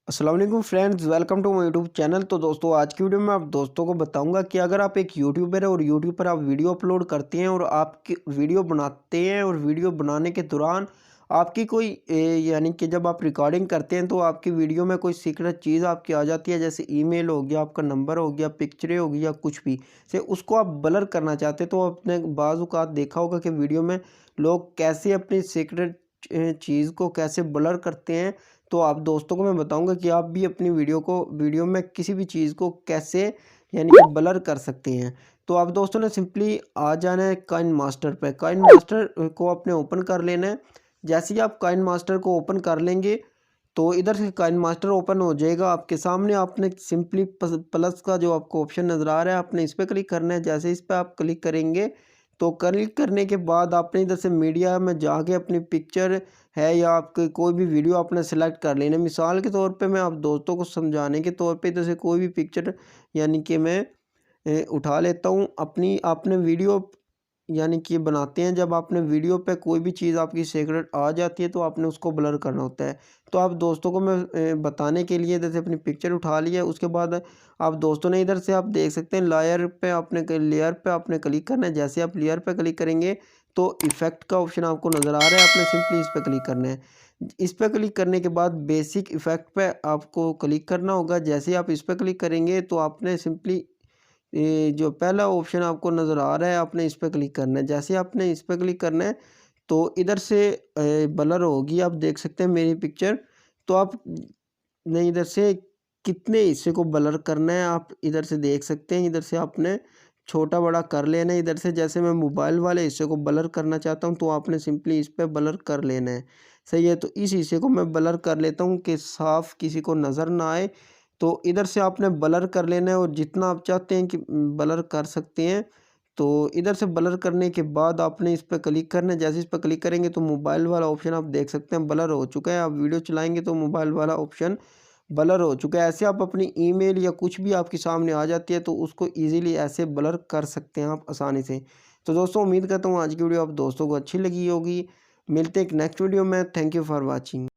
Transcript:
अस्सलाम वालेकुम friends, welcome to my YouTube channel. तो दोस्तों आज की वीडियो में आप दोस्तों को बताऊंगा कि अगर आप एक यूट्यूबर है और यूट्यूब पर आप वीडियो अपलोड करते हैं और आपकी वीडियो बनाते हैं और वीडियो बनाने के दौरान आपकी कोई यानी कि जब आप रिकॉर्डिंग करते हैं तो आपकी वीडियो में कोई सीक्रेट चीज़ आपकी आ जाती है, जैसे ईमेल हो गया, आपका नंबर हो गया, पिक्चरें हो गई या कुछ भी से उसको आप ब्लर करना चाहते हैं। तो आपने बाज़ औक़ात देखा होगा कि वीडियो में लोग कैसे अपनी सीक्रेट चीज़ को कैसे ब्लर करते हैं। तो आप दोस्तों को मैं बताऊंगा कि आप भी अपनी वीडियो में किसी भी चीज़ को कैसे यानी कि ब्लर कर सकते हैं। तो आप दोस्तों ने सिंपली आ जाना है काइन मास्टर पे। काइन मास्टर को आपने ओपन कर लेना है। जैसे ही आप काइन मास्टर को ओपन कर लेंगे तो इधर से काइन मास्टर ओपन हो जाएगा आपके सामने। आपने सिंपली प्लस का जो आपको ऑप्शन नज़र आ रहा है, आपने इस पर क्लिक करना है। जैसे इस पर आप क्लिक करेंगे तो क्लिक करने के बाद आपने इधर से मीडिया में जाके अपनी पिक्चर है या आपके कोई भी वीडियो आपने सेलेक्ट कर लेना। मिसाल के तौर पे मैं आप दोस्तों को समझाने के तौर पे इधर से कोई भी पिक्चर यानी कि मैं उठा लेता हूँ अपनी। आपने वीडियो यानी कि बनाते हैं, जब आपने वीडियो पे कोई भी चीज़ आपकी सीक्रेट आ जाती है तो आपने उसको ब्लर करना होता है। तो आप दोस्तों को मैं बताने के लिए इधर से अपनी पिक्चर उठा ली है। उसके बाद आप दोस्तों ने इधर से आप देख सकते हैं लेयर पे आपने क्लिक करना है। जैसे आप लेयर पे क्लिक करेंगे तो इफ़ेक्ट का ऑप्शन आपको नज़र आ रहा है, आपने सिंपली इस पर क्लिक करना है। इस पर क्लिक करने के बाद बेसिक इफ़ेक्ट पे आपको क्लिक करना होगा। जैसे ही आप इस पर क्लिक करेंगे तो आपने सिंपली ये जो पहला ऑप्शन आपको नज़र आ रहा है, आपने इस पर क्लिक करना है। जैसे आपने इस पर क्लिक करना है तो इधर से ब्लर होगी, आप देख सकते हैं मेरी पिक्चर। तो आप ने इधर से कितने हिस्से को ब्लर करना है आप इधर से देख सकते हैं। इधर से आपने छोटा बड़ा कर लेना है। इधर से जैसे मैं मोबाइल वाले हिस्से को ब्लर करना चाहता हूँ तो आपने सिंपली इस पर ब्लर कर लेना है। सही है, तो इस हिस्से को मैं ब्लर कर लेता हूँ कि साफ किसी को नज़र ना आए। तो इधर से आपने ब्लर कर लेना है और जितना आप चाहते हैं कि ब्लर कर सकते हैं। तो इधर से ब्लर करने के बाद आपने इस पर क्लिक करना है। जैसे इस पर क्लिक करेंगे तो मोबाइल वाला ऑप्शन आप देख सकते हैं ब्लर हो चुका है। आप वीडियो चलाएंगे तो मोबाइल वाला ऑप्शन ब्लर हो चुका है। ऐसे आप अपनी ईमेल या कुछ भी आपके सामने आ जाती है तो उसको इजीली ऐसे ब्लर कर सकते हैं आप आसानी से। तो दोस्तों उम्मीद करता हूँ आज की वीडियो आप दोस्तों को अच्छी लगी होगी। मिलते हैं एक नेक्स्ट वीडियो में। Thank you for watching.